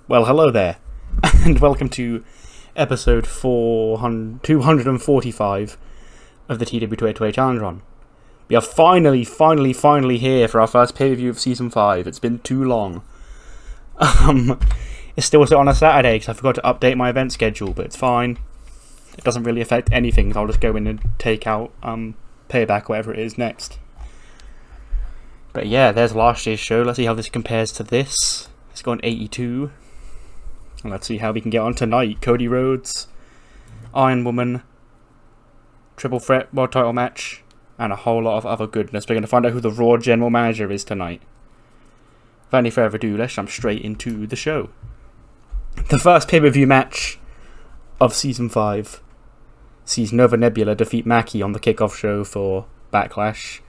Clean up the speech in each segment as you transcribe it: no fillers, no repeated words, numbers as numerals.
Well, hello there, and welcome to episode 245 of the TEW Challenge Run. We are finally here for our first pay-per-view of Season 5. It's been too long. It's still on a Saturday because I forgot to update my event schedule, but it's fine. It doesn't really affect anything, so I'll just go in and take out Payback, whatever it is, next. But yeah, there's last year's show. Let's see how this compares to this. It's got an 82. And let's see how we can get on tonight. Cody Rhodes, Iron Woman, Triple Threat World Title match, and a whole lot of other goodness. We're going to find out who the Raw General Manager is tonight. Without any further ado, let's jump straight into the show. The first pay-per-view match of Season 5 sees Nova Nebula defeat Maki on the kickoff show for Backlash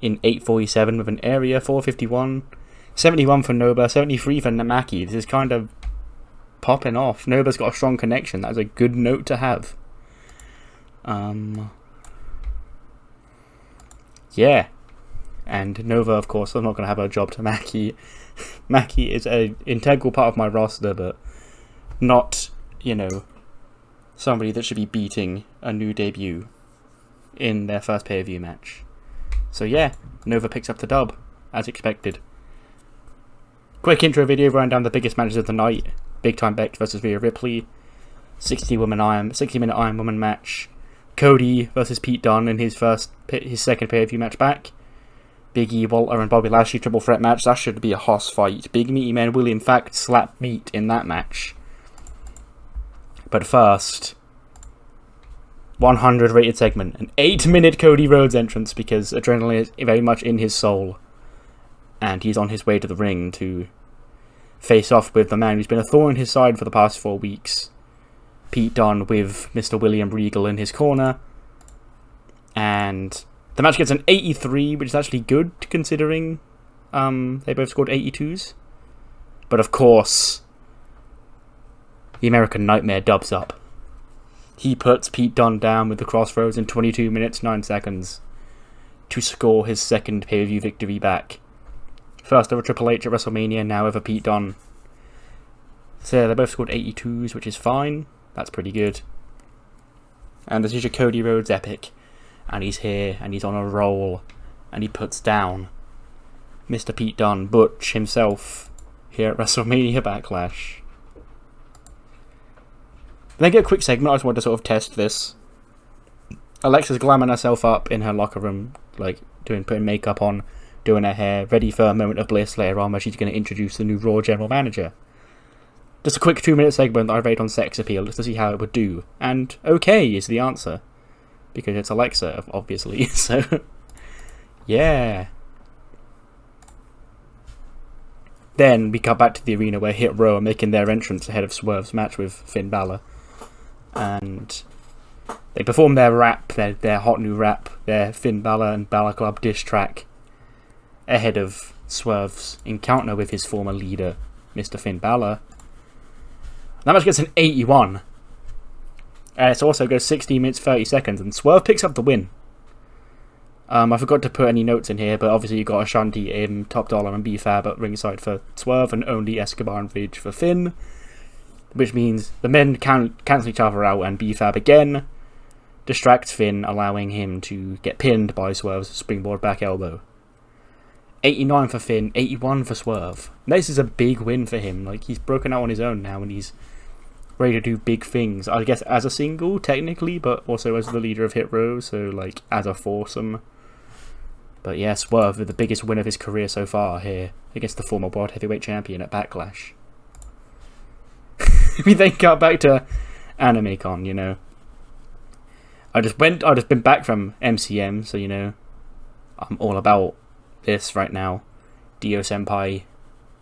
in 8:47 with an area 451. 71 for Nova, 73 for Maki. This is kind of popping off. Nova's got a strong connection. That's a good note to have. Yeah. And Nova, of course, I'm not going to have her job to Maki. Maki is an integral part of my roster, but not, somebody that should be beating a new debut in their first pay-per-view match. So yeah, Nova picks up the dub, as expected. Quick intro video running down the biggest matches of the night. Big Time Bex versus Rhea Ripley. 60-minute Iron Woman match. Cody versus Pete Dunne in his second pay-per-view match back. Big E, Walter and Bobby Lashley triple threat match. That should be a hoss fight. Big meaty men will in fact slap meat in that match. But first, 100 rated segment. An 8-minute Cody Rhodes entrance because adrenaline is very much in his soul. And he's on his way to the ring to face off with the man who's been a thorn in his side for the past 4 weeks. Pete Dunne with Mr. William Regal in his corner. And the match gets an 83, which is actually good considering they both scored 82s. But of course, the American Nightmare dubs up. He puts Pete Dunne down with the Crossroads in 22 minutes 9 seconds to score his second pay-per-view victory back. First over Triple H at WrestleMania, now over Pete Dunne. So they both scored 82s, which is fine. That's pretty good. And this is your Cody Rhodes epic. And he's here, and he's on a roll. And he puts down Mr. Pete Dunne, Butch himself, here at WrestleMania Backlash. Then get a quick segment. I just wanted to sort of test this. Alexa's glamming herself up in her locker room, putting makeup on, doing her hair, ready for a moment of bliss later on where she's going to introduce the new Raw General Manager. Just a quick 2-minute segment that I rated on sex appeal just to see how it would do. And okay is the answer. Because it's Alexa, obviously. So, yeah. Then we cut back to the arena where Hit Row are making their entrance ahead of Swerve's match with Finn Balor. And they perform their rap, their hot new rap, their Finn Balor and Balor Club diss track ahead of Swerve's encounter with his former leader, Mr. Finn Balor. That match gets an 81. It also goes 16 minutes 30 seconds, and Swerve picks up the win. I forgot to put any notes in here, but obviously you got Ashanti, Top Dollar and B-Fab at ringside for Swerve, and only Escobar and Ridge for Finn. Which means the men cancel each other out, and B-Fab again distracts Finn, allowing him to get pinned by Swerve's springboard back elbow. 89 for Finn, 81 for Swerve. This is a big win for him. He's broken out on his own now, and he's ready to do big things. I guess as a single, technically, but also as the leader of Hit Row, so as a foursome. But yeah, Swerve with the biggest win of his career so far here against the former World Heavyweight Champion at Backlash. We then got back to AnimeCon, I just been back from MCM, so I'm all about this right now. Dio Senpai,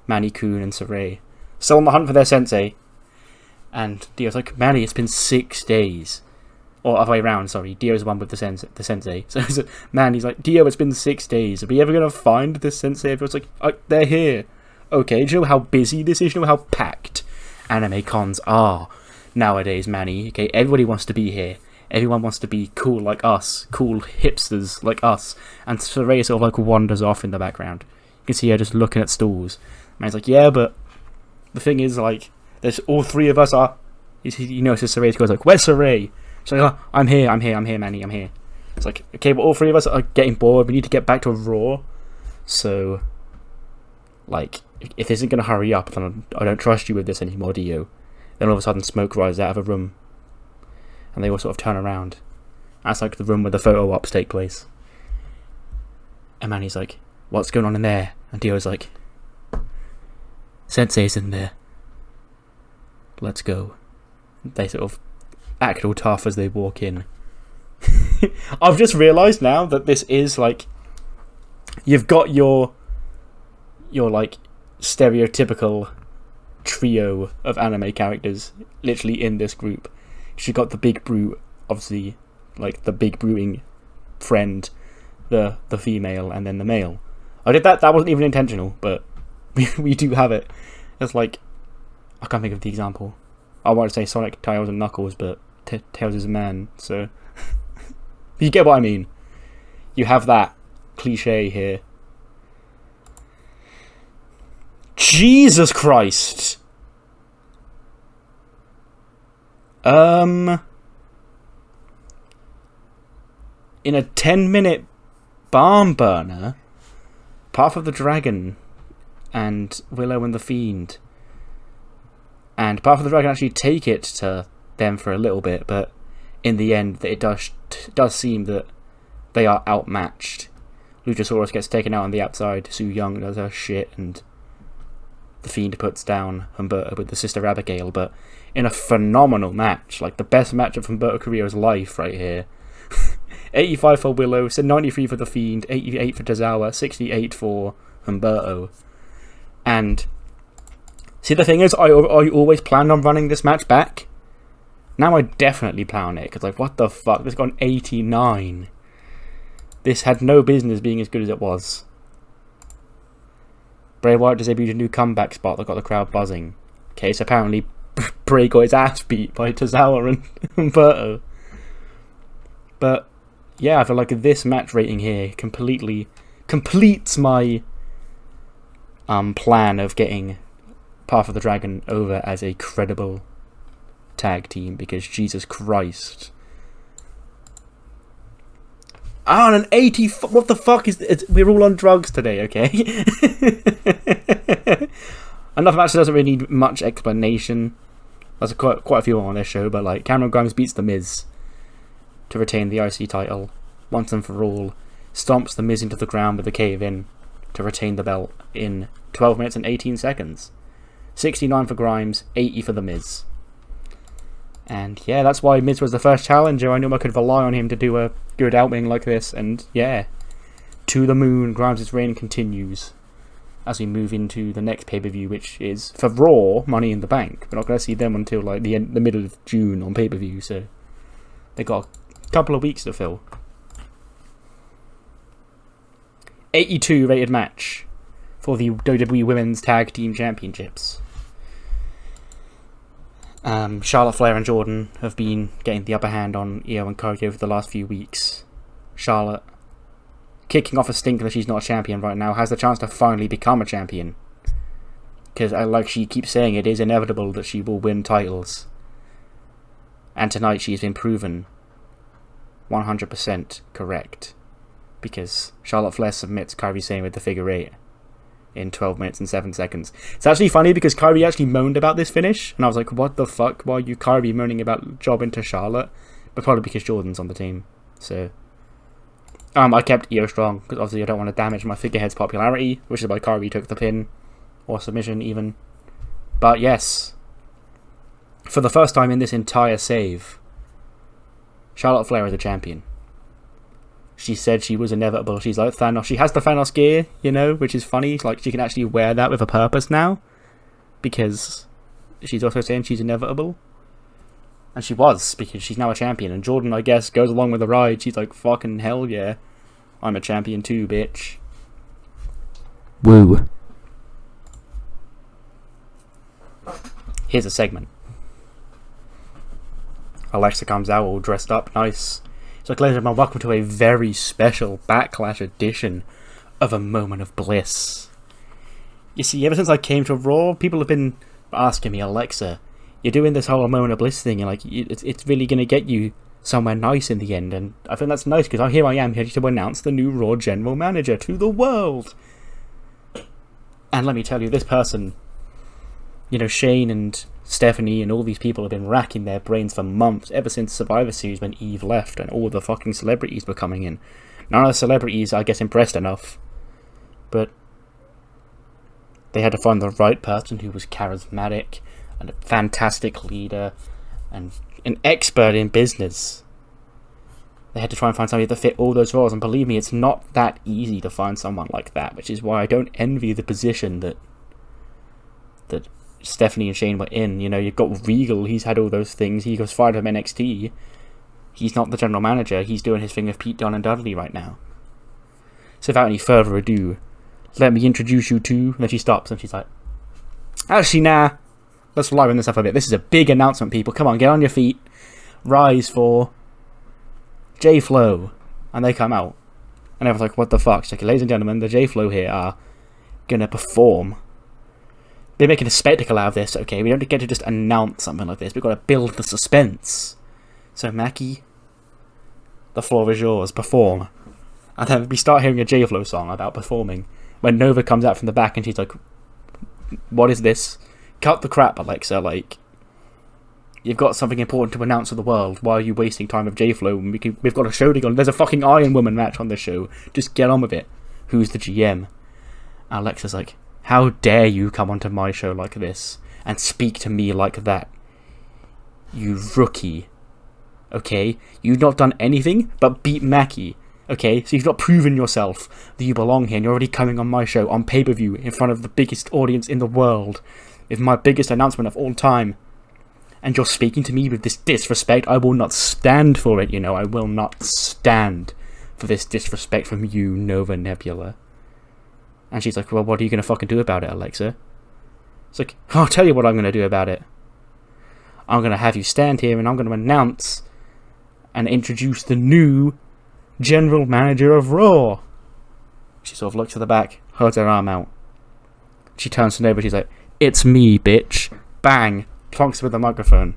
Manny-kun and Saray still on the hunt for their sensei. And Dio's like, Manny, it's been 6 days. Or other way around, sorry. Dio's the one with the sensei. So Manny's like, Dio, it's been 6 days. Are we ever going to find this sensei? Everyone's like, they're here. Okay, do you know how busy this is? Do you know how packed anime cons are nowadays, Manny? Okay, everybody wants to be here. Everyone wants to be cool like us. Cool hipsters like us. And Saray sort of wanders off in the background. You can see her just looking at stalls. Manny's like, yeah, but the thing is, like, there's all three of us are. You know, it's just Saray's goes like, "Where's Saray?" She's like, "Oh, I'm here, Manny, I'm here." It's like, okay, but all three of us are getting bored. We need to get back to Raw. So, like, if this isn't going to hurry up, then I don't trust you with this anymore, do you? Then all of a sudden, smoke rises out of a room, and they all sort of turn around. That's like the room where the photo ops take place. And Manny's like, "What's going on in there?" And Dio's like, "Sensei's in there. Let's go." They sort of act all tough as they walk in. I've just realised now that this is like, you've got your like stereotypical trio of anime characters literally in this group. You've got the big brute, obviously, like the big brewing friend, the female, and then the male. I did that wasn't even intentional, but we do have it. It's like, I can't think of the example. I want to say Sonic, Tails, and Knuckles, but Tails is a man, so you get what I mean. You have that cliche here. Jesus Christ! In a 10-minute barn burner, Path of the Dragon and Willow and the Fiend, and Path of the Dragon actually take it to them for a little bit, but in the end, it does seem that they are outmatched. Luchasaurus gets taken out on the outside, Su Yung does her shit, and the Fiend puts down Humberto with the Sister Abigail, but in a phenomenal match, like the best match of Humberto Carrillo's life right here. 85 for Willow, 93 for the Fiend, 88 for Tozawa, 68 for Humberto. And see, the thing is, I always planned on running this match back. Now I definitely plan it, because like, what the fuck, this got an 89. This had no business being as good as it was. Bray Wyatt has debuted a new comeback spot that got the crowd buzzing. Okay, so apparently Bray got his ass beat by Tozawa and Humberto. But yeah, I feel like this match rating here completely completes my plan of getting Path of the Dragon over as a credible tag team, because Jesus Christ. Ah, an 80. What the fuck is? We're all on drugs today, okay? Another match that doesn't really need much explanation. There's quite a few on this show, but like, Cameron Grimes beats The Miz to retain the IC title once and for all. Stomps The Miz into the ground with a cave-in to retain the belt in 12 minutes and 18 seconds. 69 for Grimes, 80 for The Miz. And yeah, that's why Miz was the first challenger. I knew I could rely on him to do a good outing like this. And yeah, to the moon, Grimes' reign continues as we move into the next pay-per-view, which is for Raw, Money in the Bank. We're not going to see them until like the middle of June on pay-per-view, so they got a couple of weeks to fill. 82 rated match for the WWE Women's Tag Team Championships. Charlotte Flair and Jordan have been getting the upper hand on Io and Cody over the last few weeks. Charlotte, kicking off a stinker that she's not a champion right now, has the chance to finally become a champion. Because, like she keeps saying, it is inevitable that she will win titles. And tonight she has been proven 100% correct. Because Charlotte Flair submits Kairi Sane with the figure 8 in 12 minutes and 7 seconds. It's actually funny because Kairi actually moaned about this finish, and I was like, what the fuck? Why are you Kairi moaning about jobbing to Charlotte? But probably because Jordan's on the team. So I kept Io strong, because obviously I don't want to damage my figurehead's popularity, which is why Kairi took the pin, or submission even. But yes, for the first time in this entire save, Charlotte Flair is a champion. She said she was inevitable. She's like Thanos. She has the Thanos gear, you know, which is funny. Like, she can actually wear that with a purpose now, because she's also saying she's inevitable. And she was, because she's now a champion. And Jordan, I guess, goes along with the ride. She's like, fucking hell yeah, I'm a champion too, bitch. Woo. Here's a segment. Alexa comes out all dressed up, nice. So, ladies and gentlemen, welcome to a very special Backlash edition of A Moment of Bliss. You see, ever since I came to Raw, people have been asking me, Alexa, you're doing this whole moment of bliss thing, and like it's really gonna get you somewhere nice in the end. And I think that's nice because here I am here to announce the new Raw general manager to the world. And let me tell you, this person, Shane and Stephanie and all these people have been racking their brains for months, ever since Survivor Series when Eve left and all the fucking celebrities were coming in. None of the celebrities, I guess, impressed enough, but they had to find the right person who was charismatic and a fantastic leader and an expert in business. They had to try and find somebody that fit all those roles, and believe me, it's not that easy to find someone like that, which is why I don't envy the position that Stephanie and Shane were in. You've got Regal, he's had all those things, he was fired from NXT, he's not the general manager, he's doing his thing with Pete Dunne and Dudley right now. So without any further ado, let me introduce you to... And then she stops and she's like, actually, nah, let's liven this up a bit. This is a big announcement, people. Come on, get on your feet. Rise for J-Flow. And they come out. And everyone's like, what the fuck? She's like, ladies and gentlemen, the J-Flow here are going to perform. They're making a spectacle out of this, okay? We don't get to just announce something like this. We've got to build the suspense. So, Mackie, the floor is yours. Perform. And then we start hearing a J-Flow song about performing. When Nova comes out from the back and she's like, what is this? Cut the crap, Alexa. Like, you've got something important to announce to the world. Why are you wasting time with J-Flow? We've got a show to go on. There's a fucking Iron Woman match on this show. Just get on with it. Who's the GM? And Alexa's like, how dare you come onto my show like this and speak to me like that? You rookie. Okay? You've not done anything but beat Mackie. Okay, so you've not proven yourself that you belong here, and you're already coming on my show on pay-per-view in front of the biggest audience in the world, with my biggest announcement of all time, and you're speaking to me with this disrespect. I will not stand for it, I will not stand for this disrespect from you, Nova Nebula. And she's like, well, what are you going to fucking do about it, Alexa? It's like, I'll tell you what I'm going to do about it. I'm going to have you stand here, and I'm going to announce and introduce the new general manager of Raw. She sort of looks to the back, holds her arm out. She turns to Nova, she's like, it's me, bitch. Bang. Plonks with the microphone.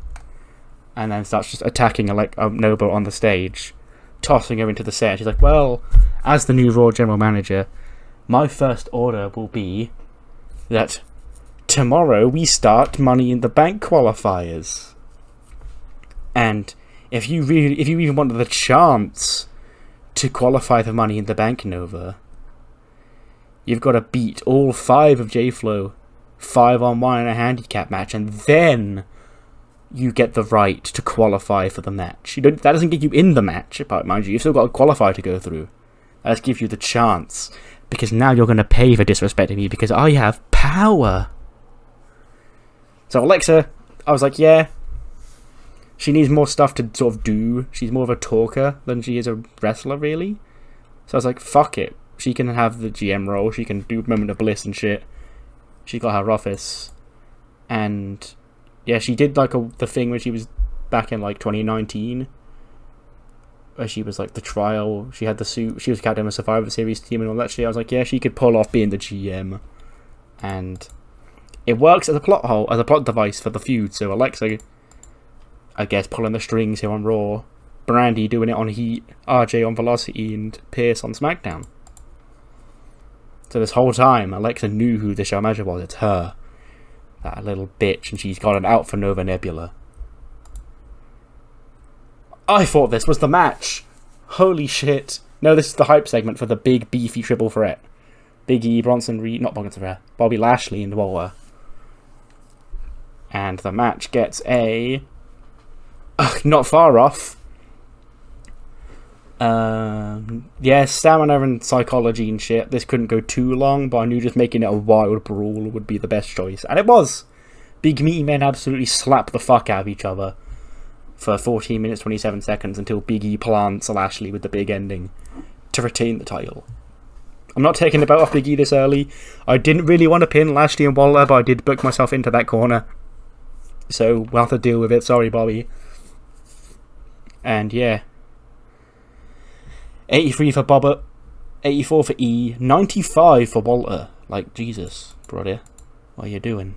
And then starts just attacking Nova on the stage, tossing her into the set. She's like, well, as the new Raw general manager, my first order will be that tomorrow we start Money in the Bank qualifiers. And if you even wanted the chance to qualify for Money in the Bank, Nova, you've got to beat all 5 of J-Flow 5-on-1 in a handicap match, and then you get the right to qualify for the match. That doesn't get you in the match, but mind you, you've still got to qualify to go through. That just gives you the chance, because now you're going to pay for disrespecting me, because I have power. So Alexa, I was like, yeah, she needs more stuff to sort of do. She's more of a talker than she is a wrestler, really. So I was like, fuck it. She can have the GM role. She can do Moment of Bliss and shit. She got her office. And yeah, she did the thing when she was back in 2019. Where she was the trial. She had the suit. She was captain of a Survivor Series team and all that shit. I was like, yeah, she could pull off being the GM. And it works as a plot hole, as a plot device for the feud. So Alexa, I guess, pulling the strings here on Raw, Brandy doing it on Heat, RJ on Velocity, and Pierce on SmackDown. So this whole time, Alexa knew who the show manager was. It's her. That little bitch, and she's got it out for Nova Nebula. I thought this was the match. Holy shit. No, this is the hype segment for the big, beefy triple threat. Big E, Bobby Lashley, and Waller. And the match gets a... not far off. Yeah, stamina and psychology and shit. This couldn't go too long, but I knew just making it a wild brawl would be the best choice. And it was! Big meaty men absolutely slap the fuck out of each other for 14 minutes 27 seconds until Big E plants Lashley with the big ending to retain the title. I'm not taking the belt off Big E this early. I didn't really want to pin Lashley and Waller, but I did book myself into that corner. So we'll have to deal with it. Sorry, Bobby. And yeah. 83 for Bobber, 84 for E, 95 for Walter. Jesus, brother. What are you doing?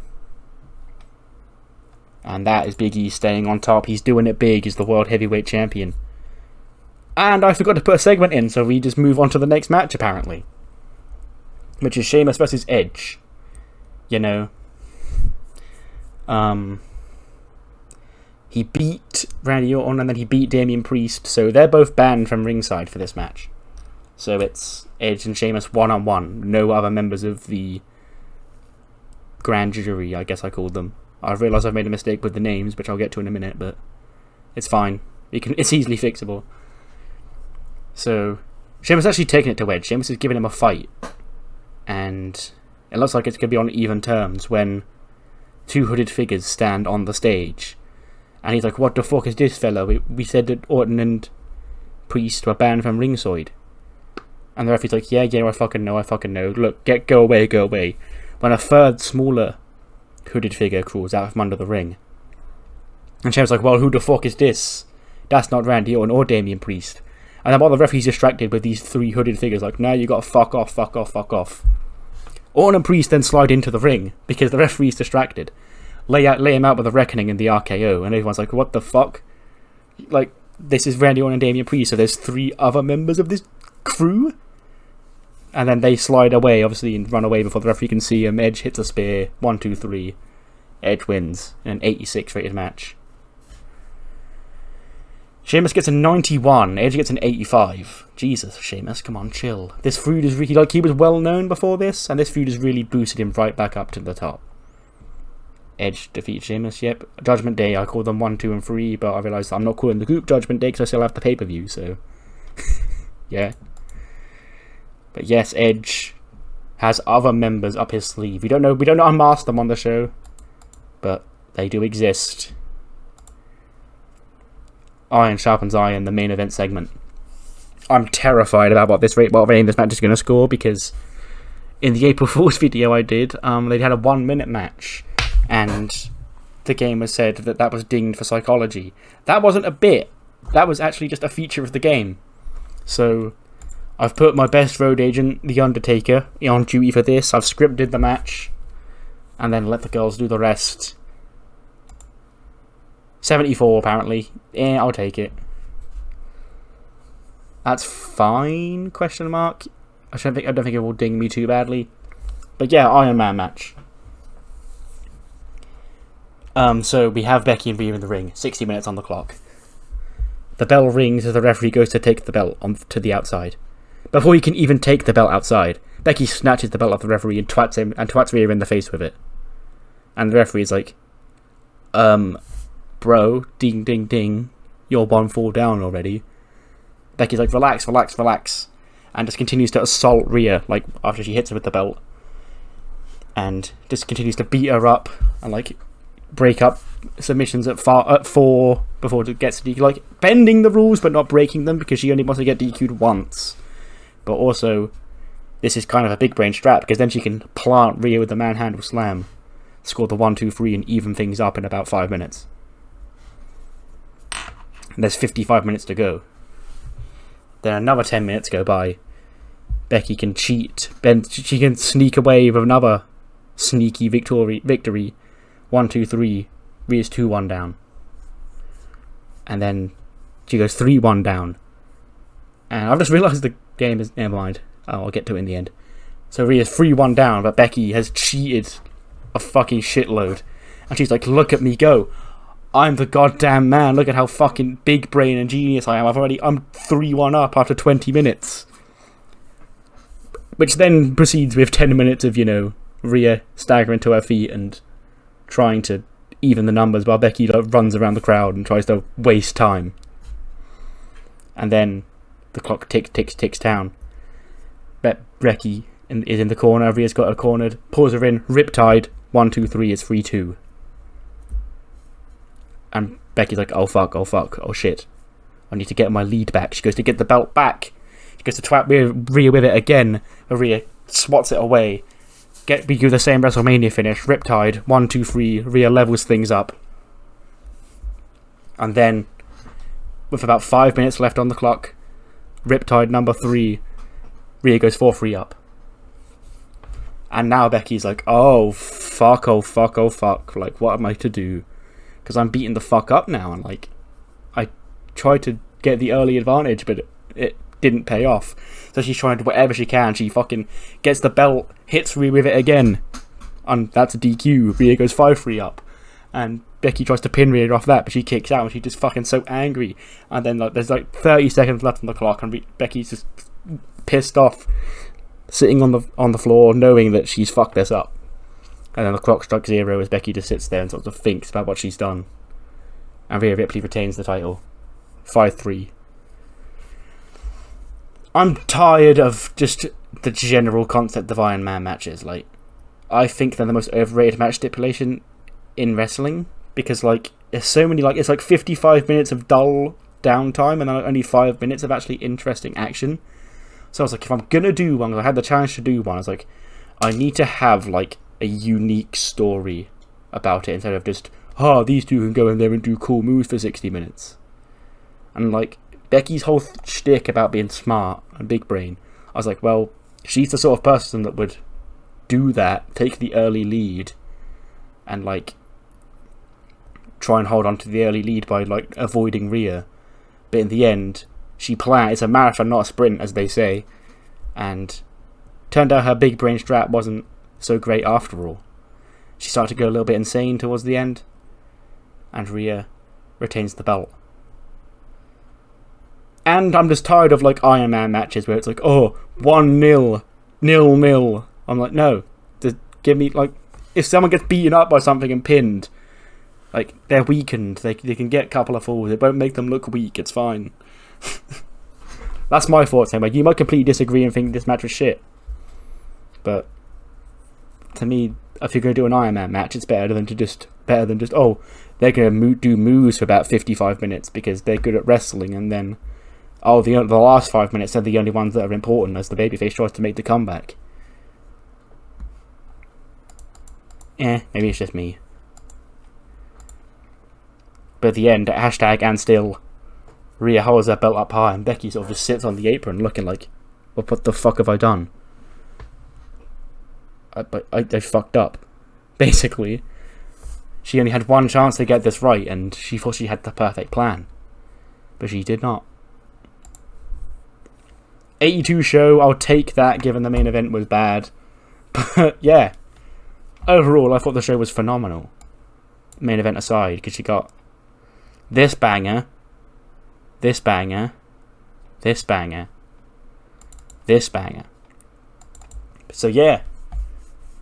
And that is Big E staying on top. He's doing it big. He's the World Heavyweight Champion. And I forgot to put a segment in, so we just move on to the next match, apparently. Which is Sheamus versus Edge. You know. He beat Randy Orton and then he beat Damian Priest. So they're both banned from ringside for this match. So it's Edge and Sheamus one-on-one. No other members of the grand jury, I guess I called them. I realise I've made a mistake with the names, which I'll get to in a minute, but it's fine. It's easily fixable. So, Sheamus actually taking it to Edge. Sheamus is giving him a fight. And it looks like it's going to be on even terms when two hooded figures stand on the stage. And he's like, what the fuck is this, fella? We said that Orton and Priest were banned from ringside. And the referee's like, yeah, I fucking know. Look, go away. When a third, smaller hooded figure crawls out from under the ring. And Sheamus like, well, who the fuck is this? That's not Randy Orton or Damian Priest. And then while the referee's distracted with these three hooded figures, like, now you gotta fuck off. Orton and Priest then slide into the ring, because the referee's distracted. Lay him out with a reckoning in the RKO, and everyone's like, what the fuck? Like, this is Randy Orton and Damian Priest, so there's three other members of this crew? And then they slide away, obviously, and run away before the referee can see him. Edge hits a spear, 1, 2, 3. Edge wins in an 86 rated match. Sheamus gets a 91, Edge gets an 85. Jesus, Sheamus, come on, chill. This feud is really, he was well known before this, and this feud has really boosted him right back up to the top. Edge defeats Sheamus, yep. Judgment Day, I call them 1, 2, and 3, but I realised I'm not calling the group Judgment Day because I still have the pay-per-view, so... yeah. But yes, Edge has other members up his sleeve. We don't unmask them on the show, but they do exist. Iron sharpens iron, the main event segment. I'm terrified about what rating this match is going to score, because in the April Fool's video I did, they had a 1 minute match, and the game was said that was dinged for psychology. That wasn't a bit. That was actually just a feature of the game. So I've put my best road agent, The Undertaker, on duty for this. I've scripted the match, and then let the girls do the rest. 74 apparently. Yeah, I'll take it. That's fine? Question mark. I don't think it will ding me too badly. But yeah, Iron Man match. So we have Becky and Rhea in the ring. 60 minutes on the clock. The bell rings as the referee goes to take the belt to the outside. Before he can even take the belt outside, Becky snatches the belt off the referee and twats Rhea in the face with it. And the referee is like, bro, ding ding ding, you're 1 fall down already. Becky's like, relax, and just continues to assault Rhea, like, after she hits her with the belt, and just continues to beat her up and like break up submissions at 4 before it gets DQ, like bending the rules but not breaking them, because she only wants to get DQ'd once. But also, this is kind of a big brain strap, because then she can plant Rhea with the manhandle slam, score the 1, 2, 3, and even things up in about 5 minutes. And there's 55 minutes to go. Then another 10 minutes go by. Becky can cheat. She can sneak away with another sneaky victory. 1, 2, 3. Rhea's 2-1 down. And then she goes 3-1 down. And I've just realised the game is... Never mind. I'll get to it in the end. So Rhea's 3-1 down, but Becky has cheated a fucking shitload. And she's like, look at me go. I'm the goddamn man. Look at how fucking big brain and genius I am. I'm 3-1 up after 20 minutes. Which then proceeds with 10 minutes of, Rhea staggering to her feet and trying to even the numbers while Becky runs around the crowd and tries to waste time. And then the clock ticks down. Becky is in the corner. Rhea's got her cornered. Pulls her in. Riptide. 1, 2, 3 is 3-2. And Becky's like, oh fuck, oh shit. I need to get my lead back. She goes to get the belt back. She goes to twat Rhea with it again. Rhea swats it away. We do the same WrestleMania finish. Riptide, 1, 2, 3. Rhea levels things up. And then, with about 5 minutes left on the clock, Riptide number 3, Rhea goes 4-3 up. And now Becky's like, oh fuck. Like, what am I to do? because I'm beaten the fuck up now, and like I tried to get the early advantage, but it didn't pay off. So she's trying to do whatever she can. She fucking gets the belt, hits Rhea with it again, and that's a DQ. Rhea goes 5-3 up, and Becky tries to pin Rhea off that, but she kicks out, and she's just fucking so angry. And then like there's like 30 seconds left on the clock, and Becky's just pissed off, sitting on the floor, knowing that she's fucked this up. And then the clock strikes 0 as Becky just sits there and sort of thinks about what she's done. And Rhea Ripley retains the title. 5-3. I'm tired of just the general concept of Iron Man matches. Like, I think they're the most overrated match stipulation in wrestling, because like there's so many, like it's like 55 minutes of dull downtime and then only 5 minutes of actually interesting action. So I was like, if I'm gonna do one, I had the challenge to do one, I was like, I need to have like a unique story about it instead of just, these two can go in there and do cool moves for 60 minutes. And like Becky's whole shtick about being smart and big brain, I was like, well, she's the sort of person that would do that, take the early lead, and like try and hold on to the early lead by like avoiding Rhea. But in the end, it's a marathon, not a sprint, as they say, and turned out her big brain strat wasn't so great after all. She started to go a little bit insane towards the end, and Rhea retains the belt. And I'm just tired of like Iron Man matches where it's like, 1-0, 0-0. I'm like, no, just give me like, if someone gets beaten up by something and pinned, like they're weakened, they can get a couple of falls, it won't make them look weak, it's fine. That's my thoughts anyway. You might completely disagree and think this match was shit, but to me, if you're going to do an Iron Man match, it's better than just they're going to do moves for about 55 minutes because they're good at wrestling, and then the last 5 minutes are the only ones that are important as the babyface tries to make the comeback. Maybe it's just me. But at the end, hashtag and still, Rhea holds her belt up high and Becky sort of just sits on the apron looking like, well, what the fuck have I done? I fucked up. Basically, she only had one chance to get this right and she thought she had the perfect plan. But she did not. 82 show, I'll take that given the main event was bad. But yeah, overall I thought the show was phenomenal. Main event aside, because you got this banger, this banger, this banger, this banger. So yeah.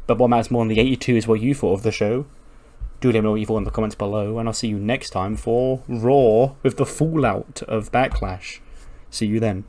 But what matters more than the 82 is what you thought of the show. Do let me know what you thought in the comments below, and I'll see you next time for Raw with the fallout of Backlash. See you then.